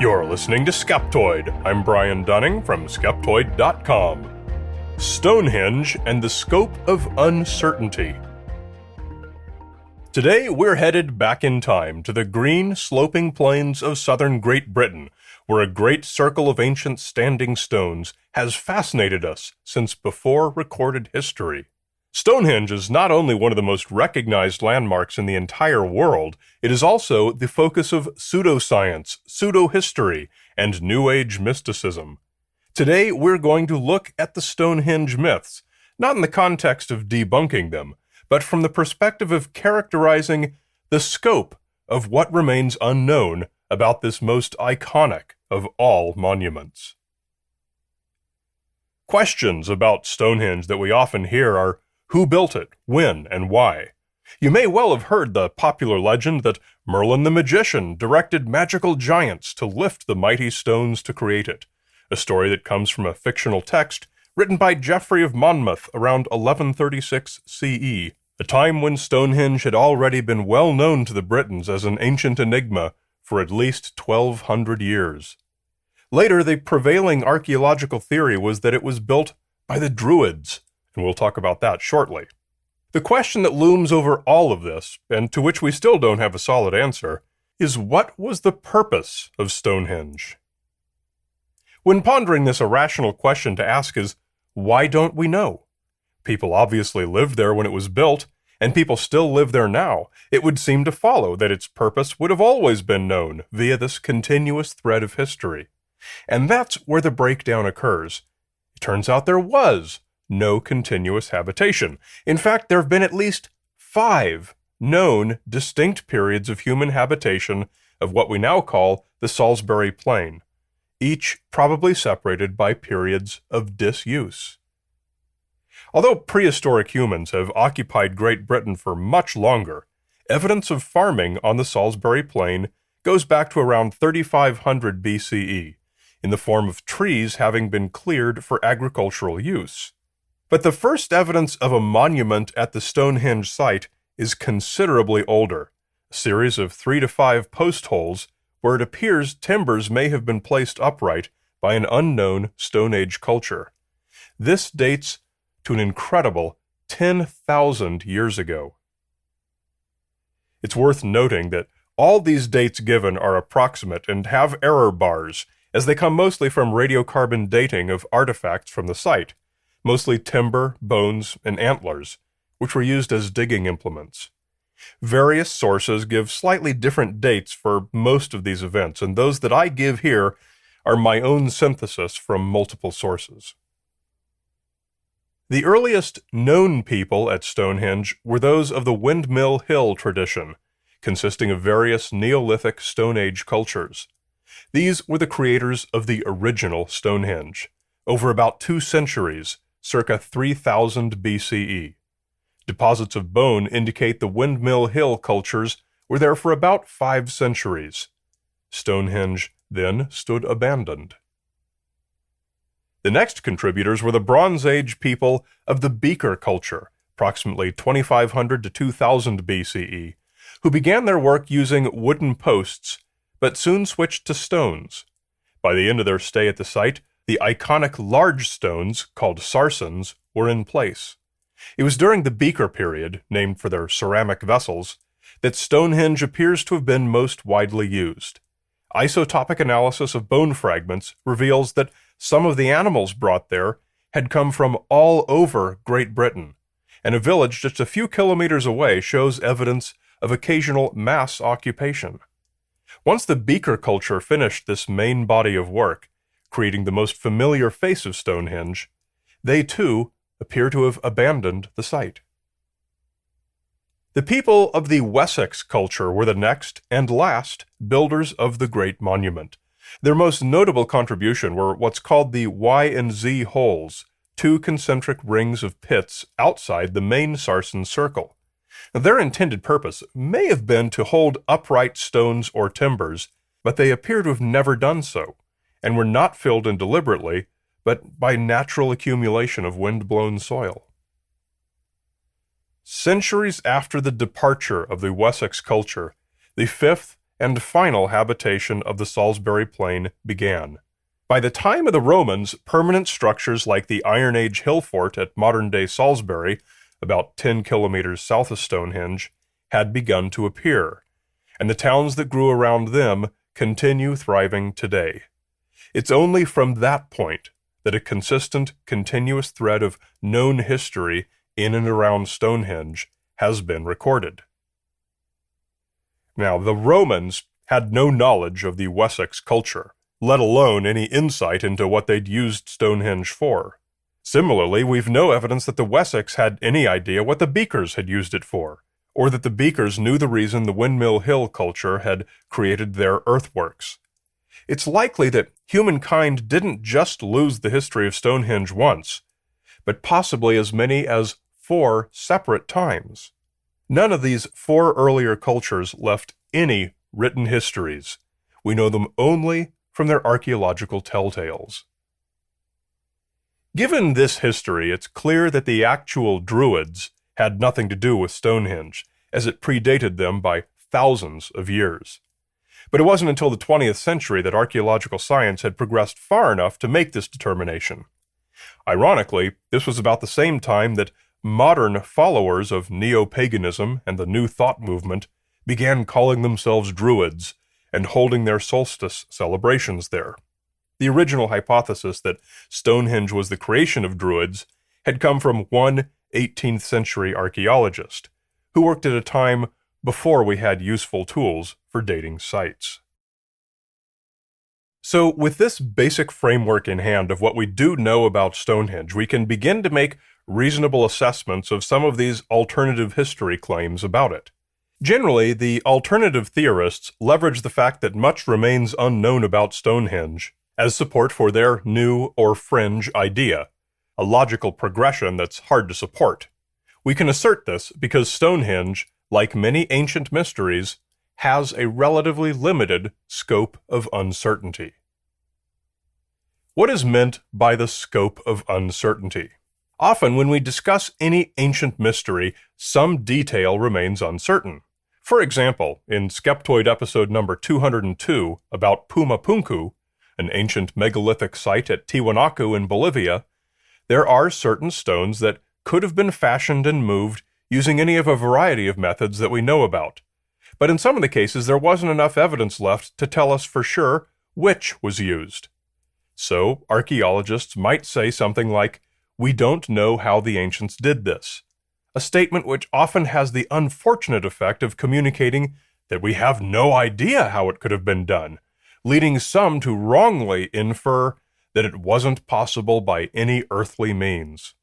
You're listening to Skeptoid. I'm Brian Dunning from Skeptoid.com. Stonehenge and the Scope of Uncertainty. Today, we're headed back in time to the green, sloping plains of southern Great Britain, where a great circle of ancient standing stones has fascinated us since before recorded history. Stonehenge is not only one of the most recognized landmarks in the entire world, it is also the focus of pseudoscience, pseudo-history, and New Age mysticism. Today, we're going to look at the Stonehenge myths, not in the context of debunking them, but from the perspective of characterizing the scope of what remains unknown about this most iconic of all monuments. Questions about Stonehenge that we often hear are: who built it, when, and why? You may well have heard the popular legend that Merlin the magician directed magical giants to lift the mighty stones to create it, a story that comes from a fictional text written by Geoffrey of Monmouth around 1136 CE, a time when Stonehenge had already been well known to the Britons as an ancient enigma for at least 1,200 years. Later, the prevailing archaeological theory was that it was built by the Druids, and we'll talk about that shortly. The question that looms over all of this, and to which we still don't have a solid answer, is what was the purpose of Stonehenge? When pondering this, a rational question to ask is, why don't we know? People obviously lived there when it was built, and people still live there now. It would seem to follow that its purpose would have always been known via this continuous thread of history. And that's where the breakdown occurs. It turns out there was no continuous habitation. In fact, there have been at least 5 known distinct periods of human habitation of what we now call the Salisbury Plain, each probably separated by periods of disuse. Although prehistoric humans have occupied Great Britain for much longer, evidence of farming on the Salisbury Plain goes back to around 3500 BCE, in the form of trees having been cleared for agricultural use. But the first evidence of a monument at the Stonehenge site is considerably older, a series of 3 to 5 post holes where it appears timbers may have been placed upright by an unknown Stone Age culture. This dates to an incredible 10,000 years ago. It's worth noting that all these dates given are approximate and have error bars, as they come mostly from radiocarbon dating of artifacts from the site, mostly timber, bones, and antlers, which were used as digging implements. Various sources give slightly different dates for most of these events, and those that I give here are my own synthesis from multiple sources. The earliest known people at Stonehenge were those of the Windmill Hill tradition, consisting of various Neolithic Stone Age cultures. These were the creators of the original Stonehenge, over about 2 centuries, circa 3000 BCE. Deposits of bone indicate the Windmill Hill cultures were there for about 5 centuries. Stonehenge then stood abandoned. The next contributors were the Bronze Age people of the Beaker culture, approximately 2500 to 2000 BCE, who began their work using wooden posts, but soon switched to stones. By the end of their stay at the site, the iconic large stones, called sarsens, were in place. It was during the Beaker period, named for their ceramic vessels, that Stonehenge appears to have been most widely used. Isotopic analysis of bone fragments reveals that some of the animals brought there had come from all over Great Britain, and a village just a few kilometers away shows evidence of occasional mass occupation. Once the Beaker culture finished this main body of work, creating the most familiar face of Stonehenge, they too appear to have abandoned the site. The people of the Wessex culture were the next and last builders of the great monument. Their most notable contribution were what's called the Y and Z holes, 2 concentric rings of pits outside the main sarsen circle. Now, their intended purpose may have been to hold upright stones or timbers, but they appear to have never done so, and were not filled in deliberately, but by natural accumulation of wind-blown soil. Centuries after the departure of the Wessex culture, the 5th and final habitation of the Salisbury Plain began. By the time of the Romans, permanent structures like the Iron Age hill fort at modern-day Salisbury, about 10 kilometers south of Stonehenge, had begun to appear, and the towns that grew around them continue thriving today. It's only from that point that a consistent, continuous thread of known history in and around Stonehenge has been recorded. Now, the Romans had no knowledge of the Wessex culture, let alone any insight into what they'd used Stonehenge for. Similarly, we've no evidence that the Wessex had any idea what the Beakers had used it for, or that the Beakers knew the reason the Windmill Hill culture had created their earthworks. It's likely that humankind didn't just lose the history of Stonehenge once, but possibly as many as 4 separate times. None of these 4 earlier cultures left any written histories. We know them only from their archaeological telltales. Given this history, it's clear that the actual Druids had nothing to do with Stonehenge, as it predated them by thousands of years. But it wasn't until the 20th century that archaeological science had progressed far enough to make this determination. Ironically, this was about the same time that modern followers of neo-paganism and the New Thought movement began calling themselves Druids and holding their solstice celebrations there. The original hypothesis that Stonehenge was the creation of Druids had come from one 18th century archaeologist, who worked at a time before we had useful tools for dating sites. So, with this basic framework in hand of what we do know about Stonehenge, we can begin to make reasonable assessments of some of these alternative history claims about it. Generally, the alternative theorists leverage the fact that much remains unknown about Stonehenge as support for their new or fringe idea, a logical progression that's hard to support. We can assert this because Stonehenge, like many ancient mysteries, has a relatively limited scope of uncertainty. What is meant by the scope of uncertainty? Often, when we discuss any ancient mystery, some detail remains uncertain. For example, in Skeptoid episode number 202 about Puma Punku, an ancient megalithic site at Tiwanaku in Bolivia, there are certain stones that could have been fashioned and moved using any of a variety of methods that we know about. But in some of the cases, there wasn't enough evidence left to tell us for sure which was used. So, archaeologists might say something like, "We don't know how the ancients did this," a statement which often has the unfortunate effect of communicating that we have no idea how it could have been done, leading some to wrongly infer that it wasn't possible by any earthly means.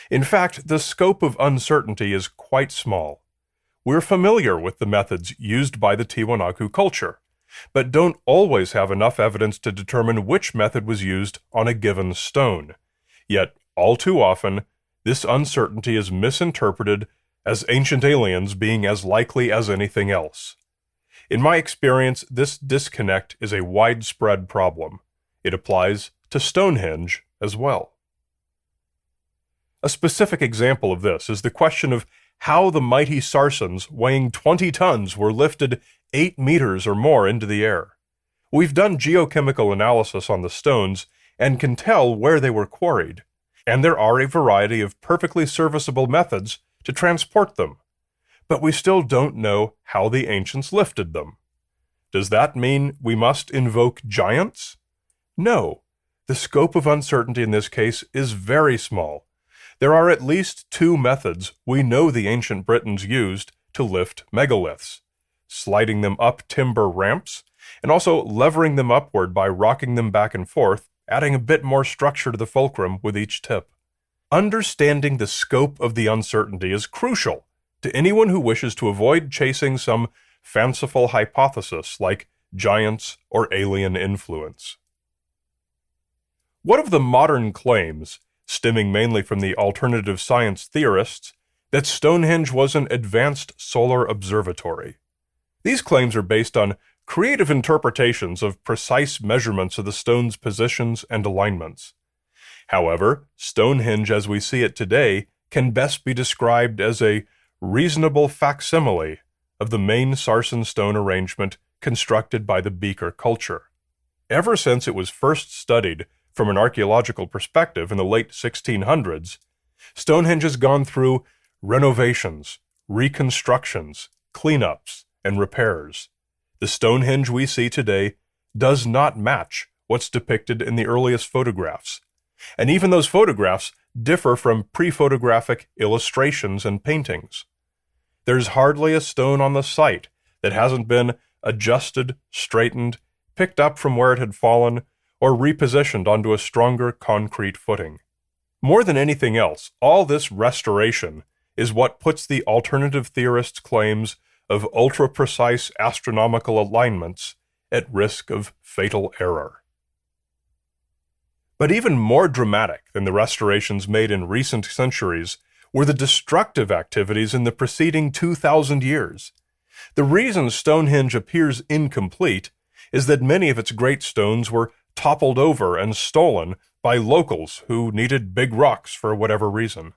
In fact, the scope of uncertainty is quite small. We're familiar with the methods used by the Tiwanaku culture, but don't always have enough evidence to determine which method was used on a given stone. Yet, all too often, this uncertainty is misinterpreted as ancient aliens being as likely as anything else. In my experience, this disconnect is a widespread problem. It applies to Stonehenge as well. A specific example of this is the question of how the mighty Sarsens weighing 20 tons were lifted 8 meters or more into the air. We've done geochemical analysis on the stones and can tell where they were quarried, and there are a variety of perfectly serviceable methods to transport them. But we still don't know how the ancients lifted them. Does that mean we must invoke giants? No. The scope of uncertainty in this case is very small. There are at least 2 methods we know the ancient Britons used to lift megaliths: sliding them up timber ramps, and also levering them upward by rocking them back and forth, adding a bit more structure to the fulcrum with each tip. Understanding the scope of the uncertainty is crucial to anyone who wishes to avoid chasing some fanciful hypothesis like giants or alien influence. What of the modern claims, stemming mainly from the alternative science theorists, that Stonehenge was an advanced solar observatory? These claims are based on creative interpretations of precise measurements of the stone's positions and alignments. However, Stonehenge as we see it today can best be described as a reasonable facsimile of the main Sarsen stone arrangement constructed by the Beaker culture. Ever since it was first studied from an archaeological perspective in the late 1600s, Stonehenge has gone through renovations, reconstructions, cleanups, and repairs. The Stonehenge we see today does not match what's depicted in the earliest photographs, and even those photographs differ from pre-photographic illustrations and paintings. There's hardly a stone on the site that hasn't been adjusted, straightened, picked up from where it had fallen, or repositioned onto a stronger concrete footing. More than anything else, all this restoration is what puts the alternative theorists' claims of ultra-precise astronomical alignments at risk of fatal error. But even more dramatic than the restorations made in recent centuries were the destructive activities in the preceding 2,000 years. The reason Stonehenge appears incomplete is that many of its great stones were toppled over and stolen by locals who needed big rocks for whatever reason.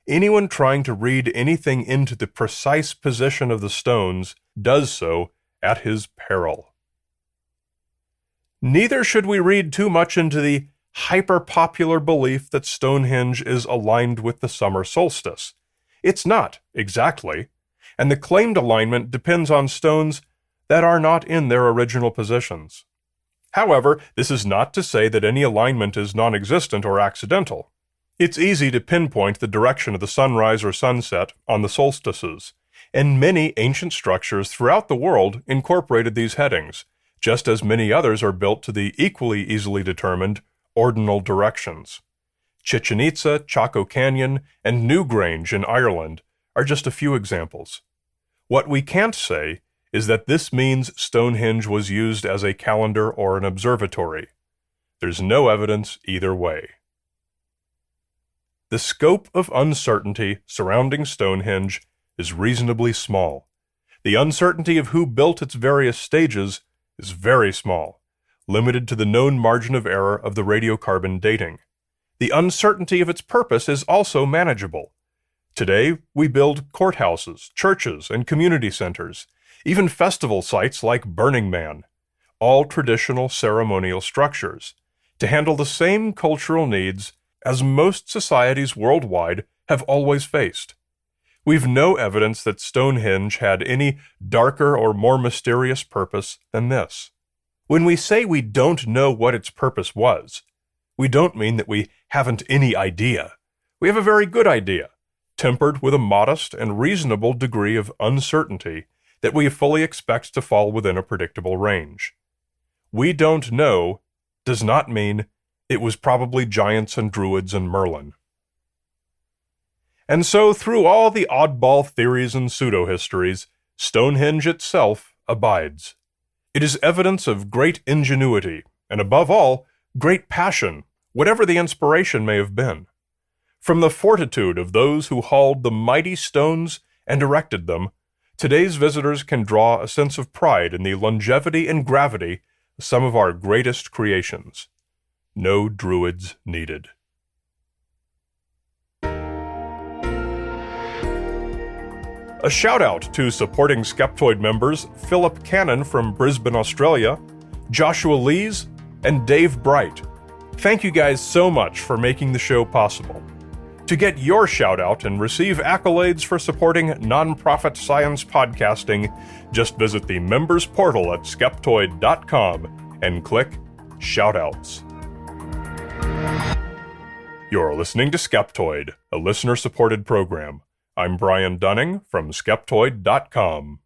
Anyone trying to read anything into the precise position of the stones does so at his peril. Neither should we read too much into the hyper-popular belief that Stonehenge is aligned with the summer solstice. It's not, exactly, and the claimed alignment depends on stones that are not in their original positions. However, this is not to say that any alignment is non-existent or accidental. It's easy to pinpoint the direction of the sunrise or sunset on the solstices, and many ancient structures throughout the world incorporated these headings, just as many others are built to the equally easily determined ordinal directions. Chichen Itza, Chaco Canyon, and Newgrange in Ireland are just a few examples. What we can't say is that this means Stonehenge was used as a calendar or an observatory. There's no evidence either way. The scope of uncertainty surrounding Stonehenge is reasonably small. The uncertainty of who built its various stages is very small, limited to the known margin of error of the radiocarbon dating. The uncertainty of its purpose is also manageable. Today, we build courthouses, churches, and community centers, even festival sites like Burning Man, all traditional ceremonial structures, to handle the same cultural needs as most societies worldwide have always faced. We've no evidence that Stonehenge had any darker or more mysterious purpose than this. When we say we don't know what its purpose was, we don't mean that we haven't any idea. We have a very good idea, tempered with a modest and reasonable degree of uncertainty that we fully expect to fall within a predictable range. We don't know does not mean it was probably giants and druids and Merlin. And so, through all the oddball theories and pseudo-histories, Stonehenge itself abides. It is evidence of great ingenuity, and above all, great passion, whatever the inspiration may have been. From the fortitude of those who hauled the mighty stones and erected them, today's visitors can draw a sense of pride in the longevity and gravity of some of our greatest creations. No druids needed. A shout-out to supporting Skeptoid members Philip Cannon from Brisbane, Australia, Joshua Lees, and Dave Bright. Thank you guys so much for making the show possible. To get your shout-out and receive accolades for supporting nonprofit science podcasting, just visit the members portal at Skeptoid.com and click Shoutouts. You're listening to Skeptoid, a listener-supported program. I'm Brian Dunning from Skeptoid.com.